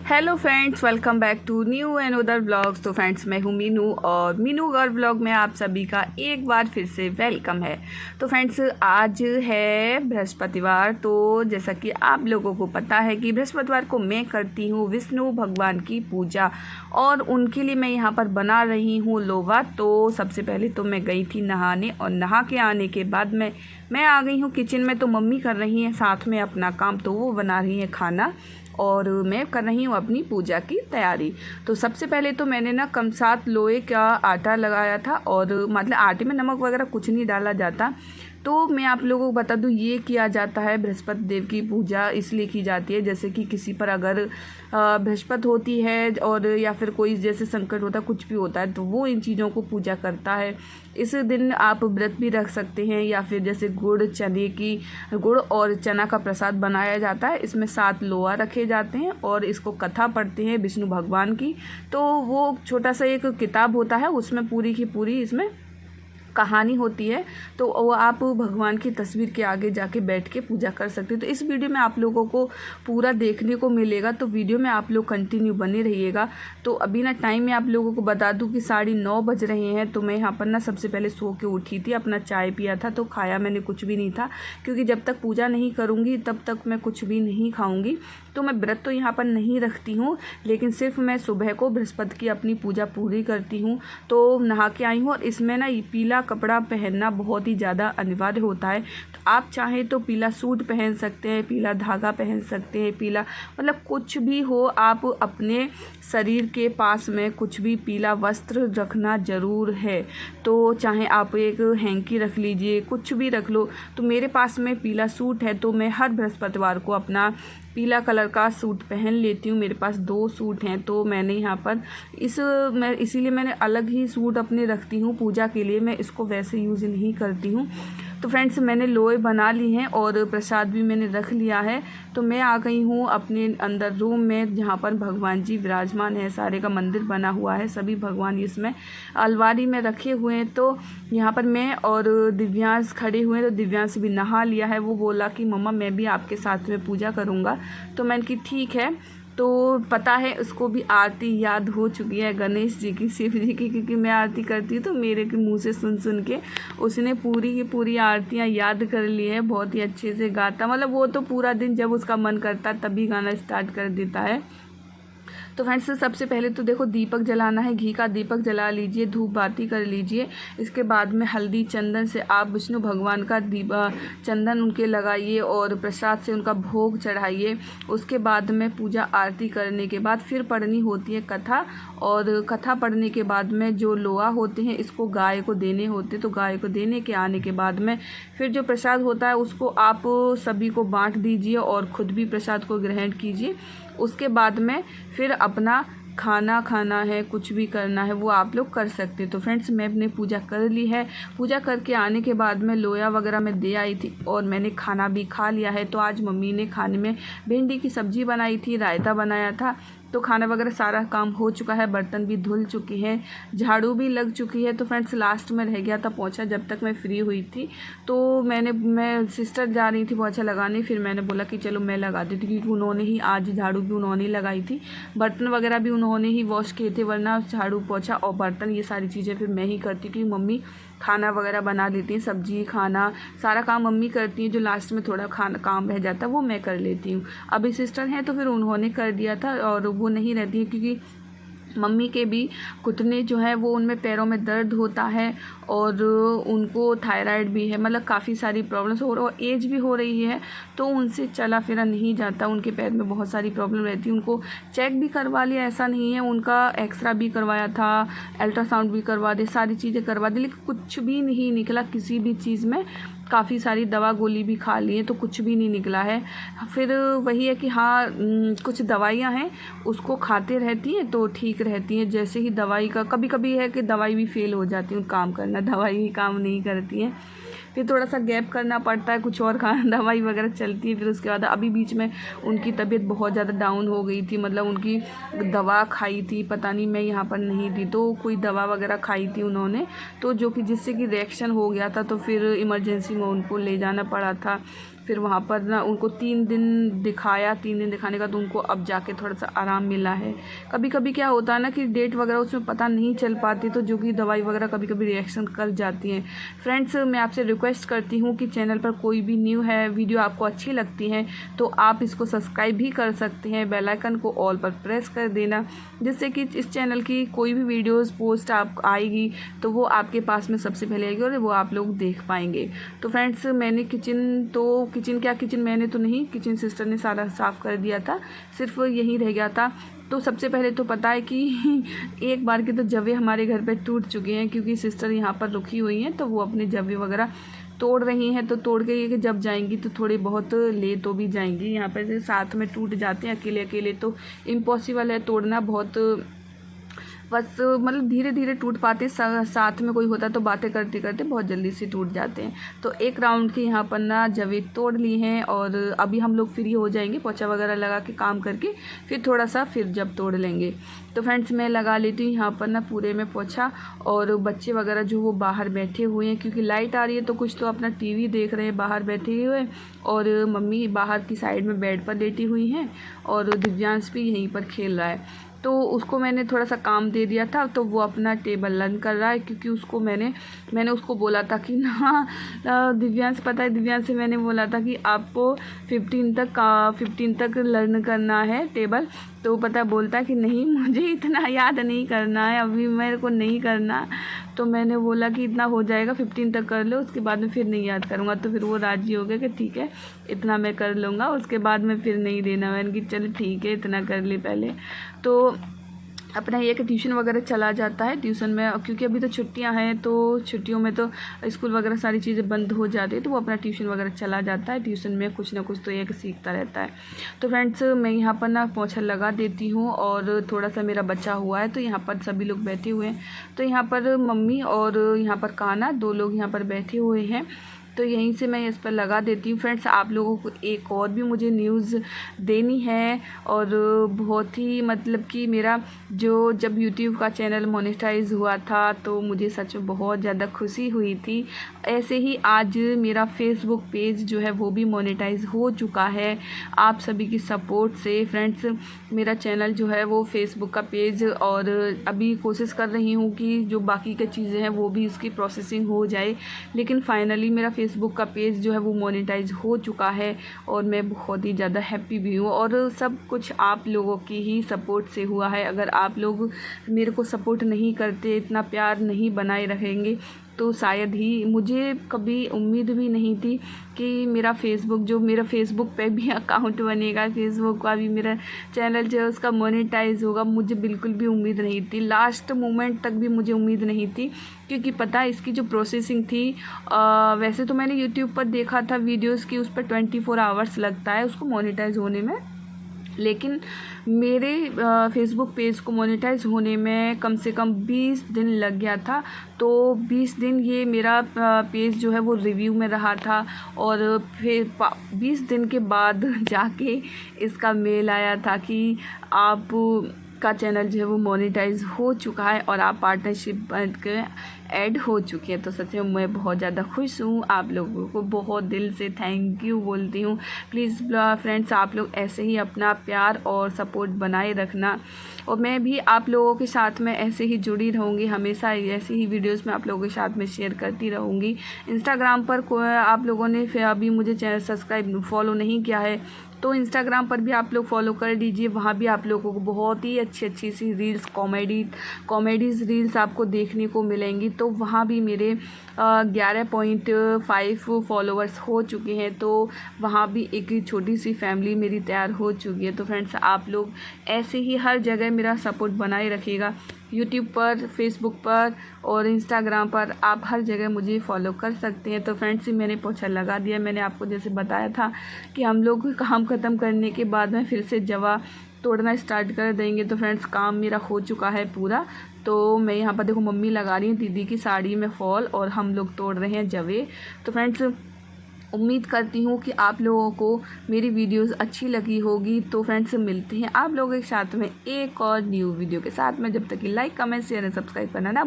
Hello friends, welcome back to new and other blogs. तो friends, मैं हूँ मीनू और मीनू गर्ल ब्लॉग में आप सभी का एक बार फिर से वेलकम है। तो फ्रेंड्स, आज है बृहस्पतिवार। तो जैसा कि आप लोगों को पता है कि बृहस्पतिवार को मैं करती हूँ विष्णु भगवान की पूजा और उनके लिए मैं यहाँ पर बना रही हूँ लोवा। तो सबसे पहले तो मैं गई थी नहाने और नहा के आने के बाद मैं आ गई हूँ किचन में। तो मम्मी कर रही हैं साथ में अपना काम, तो वो बना रही हैं खाना और मैं कर रही हूँ अपनी पूजा की तैयारी। तो सबसे पहले तो मैंने ना कम 7 लोहे का आटा लगाया था और मतलब आटे में नमक वगैरह कुछ नहीं डाला जाता। तो मैं आप लोगों को बता दूँ, ये किया जाता है बृहस्पति देव की पूजा इसलिए की जाती है, जैसे कि किसी पर अगर बृहस्पति होती है और या फिर कोई जैसे संकट होता है, कुछ भी होता है, तो वो इन चीज़ों को पूजा करता है। इस दिन आप व्रत भी रख सकते हैं या फिर जैसे गुड़ और चना का प्रसाद बनाया जाता है। इसमें 7 लोहा रखे जाते हैं और इसको कथा पढ़ते हैं विष्णु भगवान की। तो वो छोटा सा एक किताब होता है, उसमें पूरी की पूरी इसमें कहानी होती है। तो वो आप भगवान की तस्वीर के आगे जाके बैठ के पूजा कर सकते हैं। तो इस वीडियो में आप लोगों को पूरा देखने को मिलेगा, तो वीडियो में आप लोग कंटिन्यू बने रहिएगा। तो अभी ना टाइम में आप लोगों को बता दूं कि 9:30 बज रहे हैं। तो मैं यहाँ पर ना सबसे पहले सो के उठी थी, अपना चाय पिया था, तो खाया मैंने कुछ भी नहीं था, क्योंकि जब तक पूजा नहीं करूँगी तब तक मैं कुछ भी नहीं खाऊँगी। तो मैं व्रत तो यहाँ पर नहीं रखती हूँ, लेकिन सिर्फ मैं सुबह को बृहस्पति की अपनी पूजा पूरी करती हूँ। तो नहा के आई हूँ और इसमें ना पीला कपड़ा पहनना बहुत ही ज़्यादा अनिवार्य होता है। तो आप चाहें तो पीला सूट पहन सकते हैं, पीला धागा पहन सकते हैं, पीला मतलब कुछ भी हो, आप अपने शरीर के पास में कुछ भी पीला वस्त्र रखना ज़रूर है। तो चाहे आप एक हैंकी रख लीजिए, कुछ भी रख लो। तो मेरे पास में पीला सूट है, तो मैं हर बृहस्पतिवार को अपना पीला कलर का सूट पहन लेती हूँ। मेरे पास 2 सूट हैं, तो मैंने यहाँ पर इसीलिए मैंने अलग ही सूट अपने रखती हूँ पूजा के लिए, मैं इसको वैसे यूज़ नहीं करती हूँ। तो फ्रेंड्स, मैंने लोए बना ली हैं और प्रसाद भी मैंने रख लिया है। तो मैं आ गई हूँ अपने अंदर रूम में, जहाँ पर भगवान जी विराजमान है। सारे का मंदिर बना हुआ है, सभी भगवान इसमें अलमारी में रखे हुए हैं। तो यहाँ पर मैं और दिव्यांश खड़े हुए हैं। तो दिव्यांश भी नहा लिया है। वो बोला कि मम्मा मैं भी आपके साथ में पूजा करूँगा। तो मैंने कि ठीक है। तो पता है उसको भी आरती याद हो चुकी है, गणेश जी की, शिव जी की, क्योंकि मैं आरती करती हूँ। तो मेरे के मुंह से सुन सुन के उसने पूरी की पूरी आरतियाँ याद कर ली है। बहुत ही अच्छे से गाता, मतलब वो तो पूरा दिन जब उसका मन करता है तभी गाना स्टार्ट कर देता है। तो फ्रेंड्स, सबसे पहले तो देखो दीपक जलाना है, घी का दीपक जला लीजिए, धूप बाती कर लीजिए। इसके बाद में हल्दी चंदन से आप विष्णु भगवान का चंदन उनके लगाइए और प्रसाद से उनका भोग चढ़ाइए। उसके बाद में पूजा आरती करने के बाद फिर पढ़नी होती है कथा, और कथा पढ़ने के बाद में जो लोहा होते हैं इसको गाय को देने होते। तो गाय को देने के आने के बाद में फिर जो प्रसाद होता है उसको आप सभी को बांट दीजिए और ख़ुद भी प्रसाद को ग्रहण कीजिए। उसके बाद में फिर अपना खाना खाना है, कुछ भी करना है वो आप लोग कर सकते हैं। तो फ्रेंड्स, मैं अपनी पूजा कर ली है। पूजा करके आने के बाद में लोया वगैरह मैं दे आई थी और मैंने खाना भी खा लिया है। तो आज मम्मी ने खाने में भिंडी की सब्ज़ी बनाई थी, रायता बनाया था। तो खाना वगैरह सारा काम हो चुका है, बर्तन भी धुल चुके हैं, झाड़ू भी लग चुकी है। तो फ्रेंड्स, लास्ट में रह गया था पोंछा, जब तक मैं फ्री हुई थी। तो मैं सिस्टर जा रही थी पोंछा लगाने, फिर मैंने बोला कि चलो मैं लगा देती, क्योंकि उन्होंने ही आज झाड़ू भी उन्होंने लगाई थी, बर्तन वगैरह भी उन्होंने ही वॉश किए थे, वरना झाड़ू पोंछा और बर्तन ये सारी चीज़ें फिर मैं ही करती थी। मम्मी खाना वगैरह बना लेती हैं, सब्जी खाना सारा काम मम्मी करती हैं। जो लास्ट में थोड़ा खाना काम रह जाता है वो मैं कर लेती हूँ। अभी सिस्टर हैं तो फिर उन्होंने कर दिया था, और वो नहीं रहती है क्योंकि मम्मी के भी घुटने जो है वो उनमें पैरों में दर्द होता है और उनको थायराइड भी है, मतलब काफ़ी सारी प्रॉब्लम्स हो और एज भी हो रही है। तो उनसे चला फिरा नहीं जाता, उनके पैर में बहुत सारी प्रॉब्लम रहती है। उनको चेक भी करवा लिया, ऐसा नहीं है, उनका एक्सरा भी करवाया था, अल्ट्रासाउंड भी करवा दे, सारी चीज़ें करवा दी, लेकिन कुछ भी नहीं निकला किसी भी चीज़ में। काफ़ी सारी दवा गोली भी खा ली है तो कुछ भी नहीं निकला है। फिर वही है कि हाँ, कुछ दवाइयाँ हैं उसको खाते रहती हैं तो ठीक रहती हैं। जैसे ही दवाई का कभी कभी है कि दवाई भी फेल हो जाती है काम करना, दवाई ही काम नहीं करती हैं। फिर थोड़ा सा गैप करना पड़ता है, कुछ और खाना दवाई वगैरह चलती है। फिर उसके बाद अभी बीच में उनकी तबीयत बहुत ज़्यादा डाउन हो गई थी, मतलब उनकी दवा खाई थी, पता नहीं मैं यहाँ पर नहीं थी, तो कोई दवा वगैरह खाई थी उन्होंने, तो जो कि जिससे कि रिएक्शन हो गया था, तो फिर इमरजेंसी में उनको ले जाना पड़ा था। फिर वहाँ पर ना उनको 3 दिन दिखाया, 3 दिन दिखाने का तो उनको अब जाके थोड़ा सा आराम मिला है। कभी कभी क्या होता है ना कि डेट वगैरह उसमें पता नहीं चल पाती, तो जो कि दवाई वगैरह कभी कभी रिएक्शन कर जाती हैं। फ्रेंड्स, मैं आपसे रिक्वेस्ट करती हूँ कि चैनल पर कोई भी न्यू है, वीडियो आपको अच्छी लगती है तो आप इसको सब्सक्राइब भी कर सकते हैं, बेल आइकन को ऑल पर प्रेस कर देना, जिससे कि इस चैनल की कोई भी वीडियोस पोस्ट आप आएगी तो वो आपके पास में सबसे पहले आएगी और वो आप लोग देख पाएंगे। तो फ्रेंड्स, मैंने किचन मैंने तो नहीं, किचन सिस्टर ने सारा साफ़ कर दिया था, सिर्फ यही रह गया था। तो सबसे पहले तो पता है कि एक बार के तो जवे हमारे घर पे टूट चुके हैं, क्योंकि सिस्टर यहाँ पर रुकी हुई हैं तो वो अपने जवे वगैरह तोड़ रही हैं। तो तोड़ के ये जब जाएंगी तो थोड़ी बहुत ले तो भी जाएंगी, यहाँ पर से साथ में टूट जाते हैं, अकेले अकेले तो इम्पॉसिबल है तोड़ना, बहुत बस मतलब धीरे धीरे टूट पाते, साथ में कोई होता तो बातें करते करते बहुत जल्दी से टूट जाते हैं। तो एक राउंड के यहाँ पर ना जवे तोड़ लिए हैं और अभी हम लोग फ्री हो जाएंगे, पोछा वगैरह लगा के काम करके फिर थोड़ा सा फिर जब तोड़ लेंगे। तो फ्रेंड्स, मैं लगा लेती हूँ यहाँ पर ना पूरे में पोछा, और बच्चे वगैरह जो वो बाहर बैठे हुए हैं, क्योंकि लाइट आ रही है तो कुछ तो अपना टीवी देख रहे हैं बाहर बैठे हुए, और मम्मी बाहर की साइड में बेड पर लेटी हुई हैं और दिव्यांश भी यहीं पर खेल रहा है। तो उसको मैंने थोड़ा सा काम दे दिया था तो वो अपना टेबल लर्न कर रहा है, क्योंकि उसको मैंने उसको बोला था कि ना दिव्यांश, पता है दिव्यांश से मैंने बोला था कि आपको 15 तक लर्न करना है टेबल। तो पता बोलता है कि नहीं, मुझे इतना याद नहीं करना है, अभी मेरे को नहीं करना। तो मैंने बोला कि इतना हो जाएगा, 15 तक कर लो, उसके बाद में फिर नहीं याद करूँगा। तो फिर वो राजी हो गया कि ठीक है इतना मैं कर लूँगा, उसके बाद में फिर नहीं देना। मैंने कि चलो ठीक है इतना कर ली पहले। तो अपना ये कि ट्यूशन वगैरह चला जाता है, ट्यूशन में क्योंकि अभी तो छुट्टियां हैं तो छुट्टियों में तो स्कूल वगैरह सारी चीज़ें बंद हो जाती है, तो वो अपना ट्यूशन वगैरह चला जाता है। ट्यूशन में कुछ ना कुछ तो एक सीखता रहता है। तो फ्रेंड्स, मैं यहाँ पर ना पोछा लगा देती हूँ और थोड़ा सा मेरा बचा हुआ है, तो यहाँ पर सभी लोग बैठे हुए हैं। तो यहाँ पर मम्मी और यहाँ पर कान्हा 2 लोग यहाँ पर बैठे हुए हैं, तो यहीं से मैं इस पर लगा देती हूँ। फ्रेंड्स, आप लोगों को एक और भी मुझे न्यूज़ देनी है, और बहुत ही मतलब कि मेरा जब यूट्यूब का चैनल मोनेटाइज हुआ था तो मुझे सच में बहुत ज़्यादा खुशी हुई थी। ऐसे ही आज मेरा फेसबुक पेज जो है वो भी मोनेटाइज हो चुका है आप सभी की सपोर्ट से। फ्रेंड्स, मेरा चैनल जो है वो फेसबुक का पेज, और अभी कोशिश कर रही हूँ कि जो बाकी की चीज़ें हैं वो भी इसकी प्रोसेसिंग हो जाए, लेकिन फाइनली मेरा फेसबुक का पेज जो है वो मोनेटाइज हो चुका है और मैं बहुत ही ज़्यादा हैप्पी भी हूँ, और सब कुछ आप लोगों की ही सपोर्ट से हुआ है। अगर आप लोग मेरे को सपोर्ट नहीं करते, इतना प्यार नहीं बनाए रखेंगे, तो शायद ही, मुझे कभी उम्मीद भी नहीं थी कि मेरा फेसबुक पे भी अकाउंट बनेगा, फेसबुक का भी मेरा चैनल जो है उसका मोनेटाइज होगा। मुझे बिल्कुल भी उम्मीद नहीं थी, लास्ट मोमेंट तक भी मुझे उम्मीद नहीं थी, क्योंकि पता है इसकी जो प्रोसेसिंग थी, वैसे तो मैंने यूट्यूब पर देखा था वीडियोस की, उस पर 24 आवर्स लगता है उसको मोनेटाइज होने में, लेकिन मेरे फेसबुक पेज को मोनेटाइज होने में कम से कम 20 दिन लग गया था। तो 20 दिन ये मेरा पेज जो है वो रिव्यू में रहा था, और फिर 20 दिन के बाद जाके इसका मेल आया था कि आप का चैनल जो है वो मोनेटाइज हो चुका है और आप पार्टनरशिप के ऐड हो चुके हैं। तो सच में मैं बहुत ज़्यादा खुश हूँ, आप लोगों को बहुत दिल से थैंक यू बोलती हूँ। प्लीज़ फ्रेंड्स, आप लोग ऐसे ही अपना प्यार और सपोर्ट बनाए रखना, और मैं भी आप लोगों के साथ में ऐसे ही जुड़ी रहूँगी, हमेशा ऐसी ही वीडियोस में आप लोगों के साथ में शेयर करती रहूँगी। इंस्टाग्राम पर आप लोगों ने फिर अभी मुझे चैनल फॉलो नहीं किया है तो इंस्टाग्राम पर भी आप लोग फॉलो कर दीजिए, वहाँ भी आप लोगों को बहुत ही अच्छी सी रील्स, कॉमेडीज़ रील्स आपको देखने को मिलेंगी। तो वहाँ भी मेरे 11.5 फॉलोअर्स हो चुके हैं, तो वहाँ भी एक छोटी सी फैमिली मेरी तैयार हो चुकी है। तो फ्रेंड्स, आप लोग ऐसे ही हर जगह मेरा सपोर्ट बनाए रखिएगा, यूट्यूब पर, फेसबुक पर और इंस्टाग्राम पर, आप हर जगह मुझे फॉलो कर सकते हैं। तो फ्रेंड्स, मैंने पोछा लगा दिया, मैंने आपको जैसे बताया था कि हम लोग काम ख़त्म करने के बाद में फिर से जवा तोड़ना स्टार्ट कर देंगे। तो फ्रेंड्स, काम मेरा हो चुका है पूरा। तो मैं यहाँ पर देखो मम्मी लगा रही हैं दीदी की साड़ी में फॉल, और हम लोग तोड़ रहे हैं जवे। तो फ्रेंड्स, उम्मीद करती हूँ कि आप लोगों को मेरी वीडियोस अच्छी लगी होगी। तो फ्रेंड्स, मिलते हैं आप लोगों के साथ में एक और न्यू वीडियो के साथ में। जब तक कि like, comment, share and subscribe करना ना